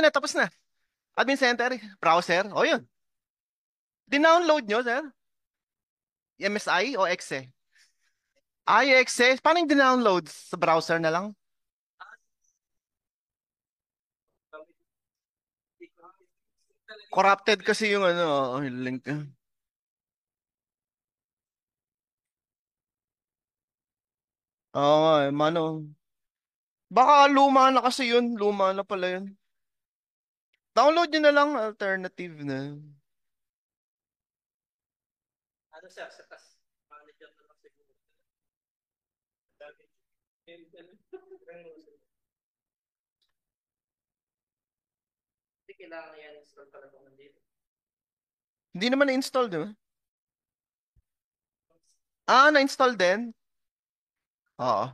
na, tapos na. Admin Center, browser. O yun. Dinownload nyo, sir? MSI o EXE? Ay, EXE. Paano yung dinownload? Sa browser na lang? Corrupted kasi yung yung link. Oo nga, mano. Baka luma na kasi yun. Luma na pala yun. Download nyo na lang, alternative na. Hindi naman na-install, di ba? Ah, na-install din? Oo.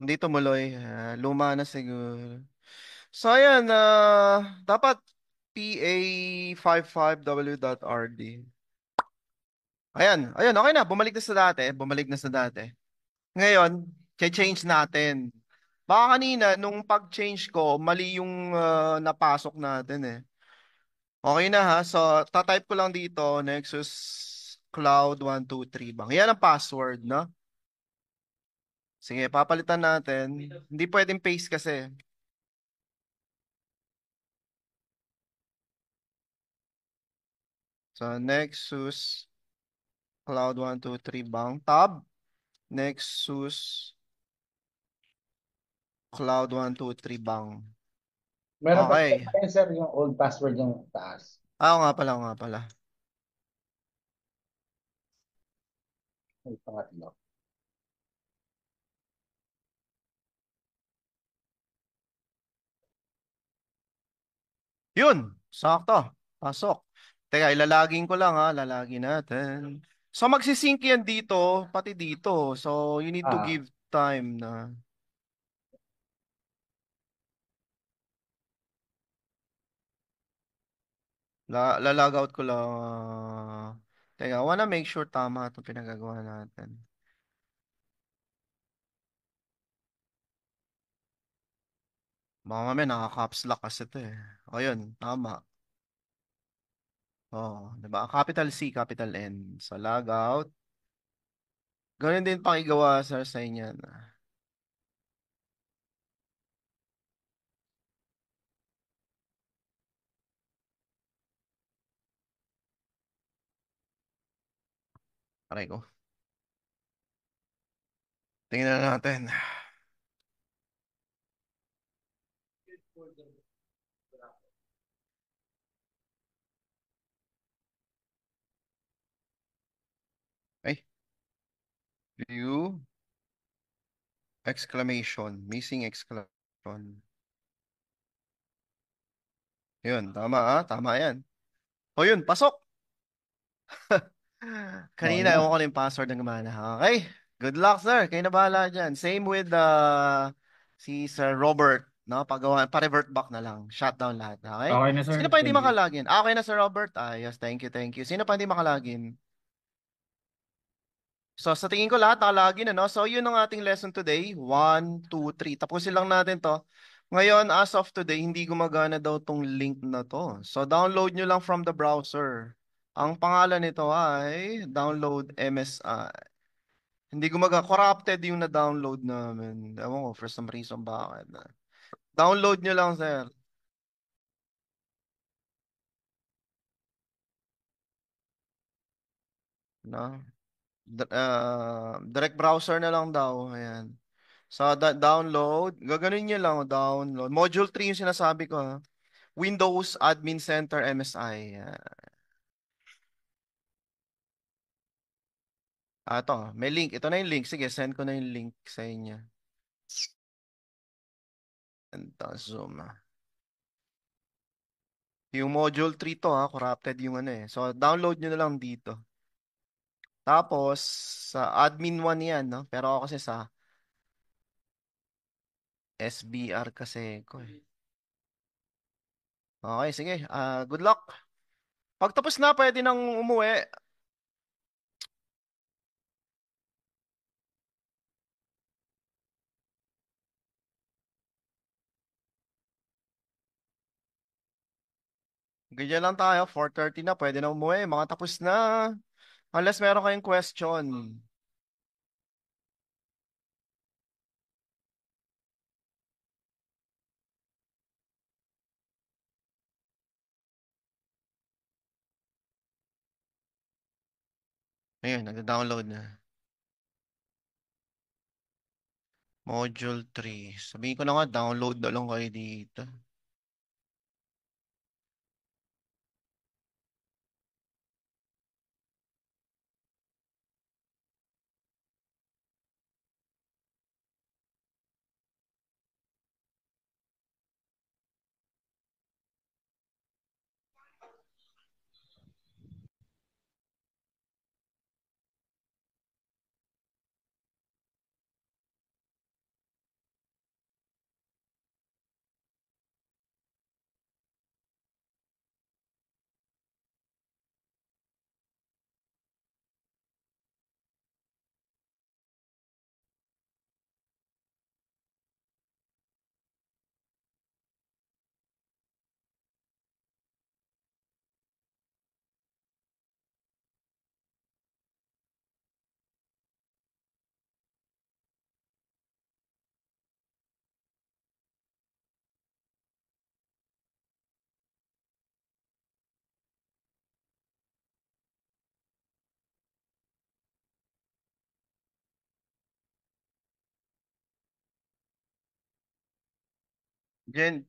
Hindi tumuloy. Luma na siguro. So, ayan, dapat pa55w.rd. Ayan, ayan, okay na. Bumalik na sa dati. Bumalik na sa dati. Ngayon, change natin. Baka kanina, nung pag-change ko, mali yung napasok natin eh. Okay na ha. So, tatype ko lang dito, Nexus Cloud 123 bang. Yan ang password, no? Sige, papalitan natin. Hindi pwedeng paste kasi. So, Nexus Cloud 123 bang. Tab. Nexus Cloud 123 bang. Meron pa Okay. tayo, sir, yung old password yung taas. Oo nga pala, oo nga pala. Yung pangatlo. Yun, sakto. Pasok. Teka, ilalagin ko lang ha. Lalagin natin. So, magsisync yan dito, pati dito. So, you need to Ah, give time na. Lalag out ko lang. Teka, wanna make sure tama itong pinagagawa natin. Baka mamaya naka-caps lock kasi ito eh. O yun, tama. Oh, 'di ba? Capital C, capital N. So, log out. Ganun din pakigawa sa inyo. Aray ko. Tingnan na natin. Ay, view, exclamation, missing exclamation. Yun, tama ah, tama yan. O yun, pasok. okay Kanina, ewan na. ko na yung password ng gumana. Okay, good luck sir. Kayo na bahala dyan. Same with si Sir Robert. No, pagawa, pa-revert back na lang. Shutdown lahat. Okay? Okay na, Sino sir. pa hindi Thank you. makalagin? Ah, okay na Sir Robert. Ah, yes, thank you, thank you. Sino pa hindi makalagin? So, sa tingin ko lahat nakalagin, ano? So, yun ang ating lesson today. One, two, three. Tapusin lang natin to. Ngayon, as of today, hindi gumagana daw tong link na to. So, download nyo lang from the browser. Ang pangalan nito ay download MSI. Hindi corrupted yung na-download namin. Ewan ko, for some reason bakit. Download nyo lang, sir. No? Direct browser na lang daw. Ayan. So, download. Gaganin nyo lang, download. Module 3 yung sinasabi ko, ha? Windows Admin Center MSI. Ito, may link. Ito na yung link. Sige, send ko na yung link sa inyo. Ito, zoom. Yung module 3 to, ha? Corrupted yung ano eh. So, download nyo na lang dito. Tapos, sa admin 1 yan, no? Pero ako kasi sa SBR kasi ko eh. Okay, sige. Good luck. Pag tapos na, pwede nang umuwi. Ganyan lang tayo. 4:30 na. Pwede na umuwi. Mga tapos na. Unless meron kayong question. Ayun, nag-download na. Module 3. Sabihin ko na nga, download na lang kayo dito.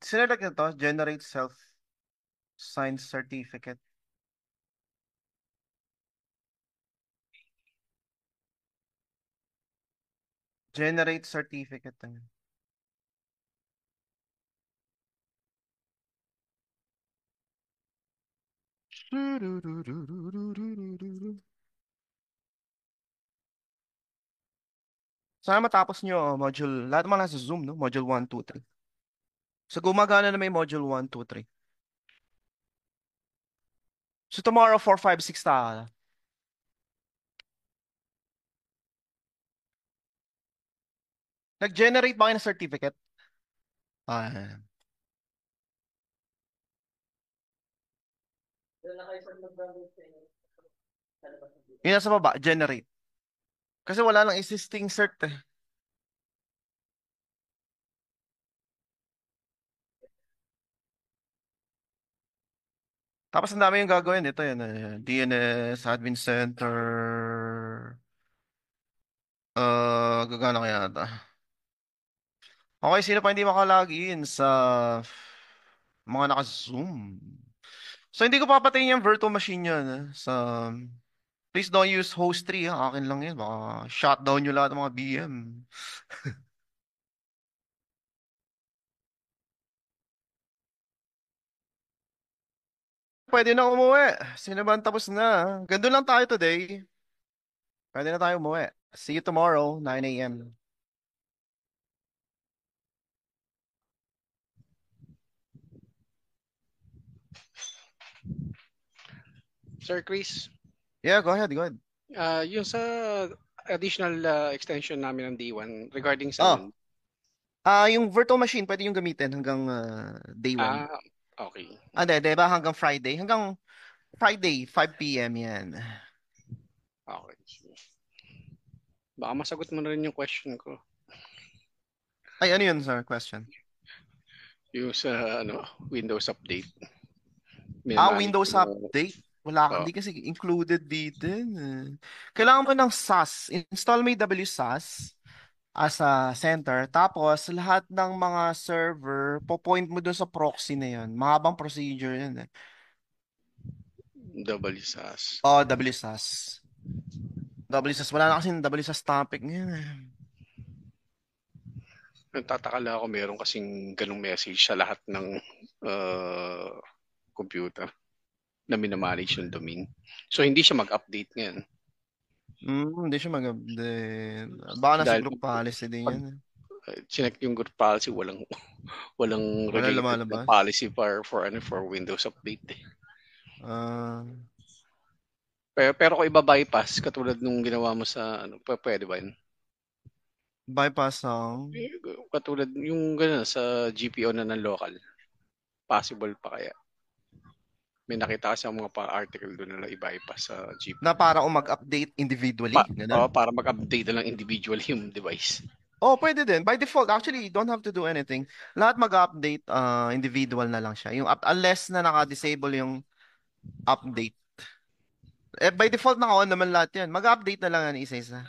Sinelect na to, generate self-signed certificate. Generate certificate. Sana matapos nyo module, lahat naman nasa Zoom, no? Module 1, 2, 3. So gumagana na may module 1, 2, 3. So tomorrow, 4, 5, 6 ta. Nag-generate ba kayo ng certificate? Ah, yun nasa baba, generate. Kasi wala nang existing cert eh. Tapos ang dami yung gagawin. Ito yan, DNS, Admin Center. Gagana kaya ata. Okay, sino pa hindi makalogin sa mga naka-Zoom? So, hindi ko papatayin yung virtual machine yun. Please don't use host 3. Ha? Akin lang yun. Baka shutdown nyo lahat ng mga BM. Pwede na umuwi. Sino ba ang tapos na? Gandun lang tayo today. Pwede na tayo umuwi. See you tomorrow, 9 a.m. Sir Chris, Yeah, go ahead, go ahead. yung sa additional extension namin ng D1 regarding Oh, saan? yung virtual machine, pwede yung gamitin hanggang day 1. Ah, okay. Ah, di ba? Hanggang Friday. Hanggang Friday, 5 p.m. yan. Okay. Baka masagot mo na rin yung question ko. Ay, ano yun, sir? Question. Yung sa Windows Update. Manage Windows mo. Update. Wala, Oh, hindi kasi included dito. Kailangan mo ng SAS. Install mo yung WSAS as a center. Tapos, lahat ng mga server, po-point mo dun sa proxy na yun. Mahabang procedure yun eh. double SAS. Oh, WSAS. WSAS. Wala na kasi yung WSAS topic ngayon eh. Nagtataka lang ako meron kasing ganung message sa lahat ng uh, computer na minamanage yung domain. So, hindi siya mag-update ngayon. Hindi siya baka nasa Dahil group policy din pag yan eh. chinek yung group policy, walang Wala related na lumalabas. policy for Windows Update. Ah, Pero kung iba-bypass, katulad nung ginawa mo sa, pwede ba yun? bypass ang... Katulad yung gano'n, sa GPO na ng local. Possible pa kaya? May nakita kasi ang mga pa-article doon na i-bypass sa Na GPU. para mag-update individually, ganun. Para mag-update na lang individual yung device. Oh, pwede din. By default, actually, you don't have to do anything. Lahat mag-update, individual na lang siya. Unless na naka-disable yung update. By default, naka-on naman lahat yan. Mag-update na lang yan isa-isa.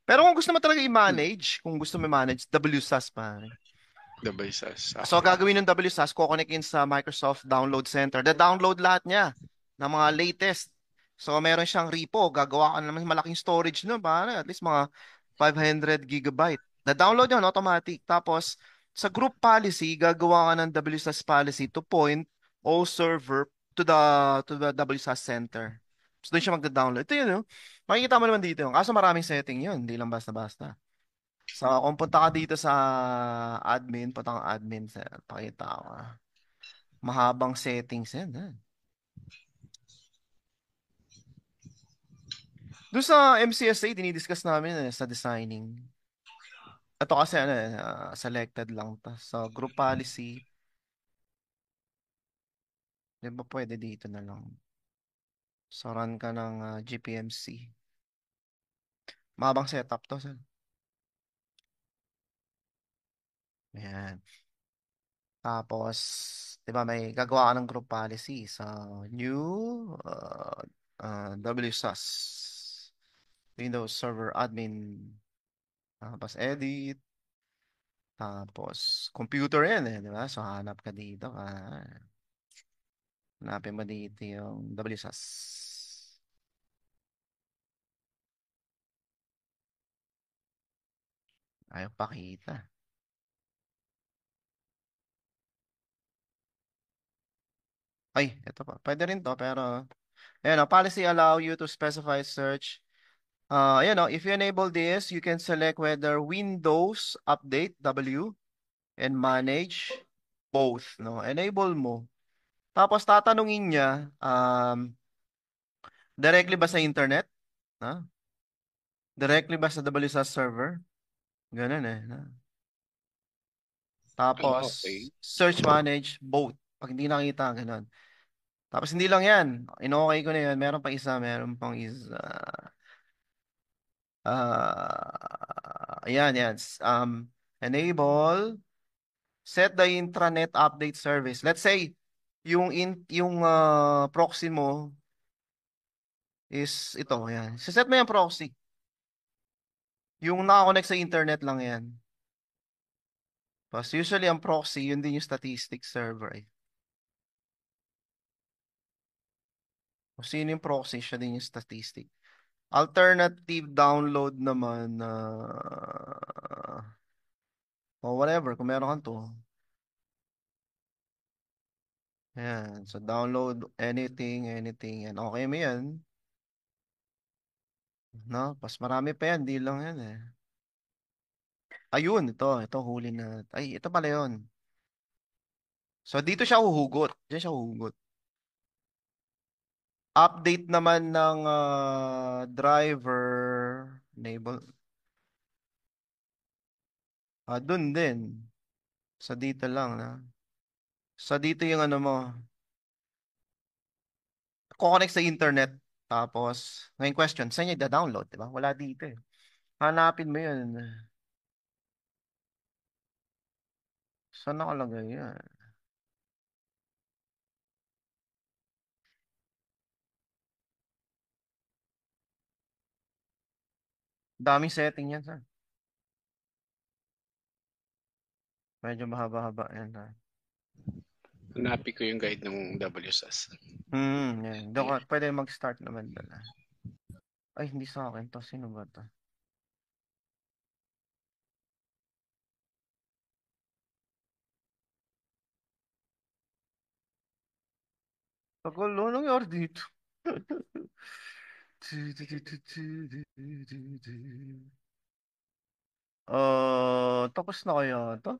Pero kung gusto mo talaga i-manage, kung gusto mo i-manage, WSAS pa. Devices. So, Okay. gagawin ng WSAS, kukonekin sa Microsoft Download Center. The-download lahat niya ng mga latest. So, meron siyang repo. Gagawa ka naman malaking storage nun, para at least mga 500 gigabyte. The-download yun, automatic. Tapos, sa group policy, gagawa ka ng WSAS policy to point all server to the WSAS center. So, doon siya magda-download. Ito yun, no? Makikita mo naman dito. Kaso maraming setting yun. Hindi lang basta-basta. So, kung punta ka dito sa admin, punta kang admin, pakita ko. Mahabang settings yan. Ha? Doon sa MCSA, dinidiscuss namin sa designing. Ito kasi selected lang to. So, group policy. Di ba pwede dito na lang? So, run ka ng GPMC. Mahabang setup to. Sir. Ayan. Tapos, di ba may gagawa ka ng group policy. So, new WSUS. Windows Server Admin. Tapos edit. Tapos computer yan di ba? So hanap ka dito. Hanapin mo dito yung WSUS. Ayaw pakita. Ay, ito pa. Pwede rin to, pero ayan, policy allow you to specify search. If you enable this, you can select whether Windows update W and manage both, no? Enable mo. Tapos tatanungin niya, directly ba sa internet? Ha? Directly ba sa WSUS server? Ganun eh. No? Tapos, Okay. search manage both. Pag hindi nakita, ganun. Tapos hindi lang yan. In-okay ko na yan. Meron pa isa. Meron pang isa. Ayan, yan. Enable. Set the intranet update service. Let's say, yung proxy mo is ito. Yan. Set mo yung proxy. Yung nakakonect sa internet lang yan. Tapos usually ang proxy, yun din yung statistics server. Eh. Kung sino yung proxy, siya din yung statistic. Alternative download naman o whatever, kung meron kang to. Ayan. So, download anything, yan. Okay mo yan. No? Pas marami pa yan. Di lang yan eh. Ayun, ito huli na. Ay, ito pala yun. So, dito siya huhugot. Diyan siya huhugot. Update naman ng driver. Enable. Dun din. Sa dito lang na. Sa dito yung ano mo. Kukonect sa internet. Tapos, ngayon question, saan niya i-download, di ba? Wala dito eh. Hanapin mo yun. Saan nakalagay yan? Daming setting yan, sir. Medyo mahaba-haba yan, ha. Hanapin ko yung guide ng WSAS. Yan. Pwede mag-start naman doon. Ay, hindi sa akin to. Sino ba to? Tagal, ano nangyari dito? Tapos na kaya to?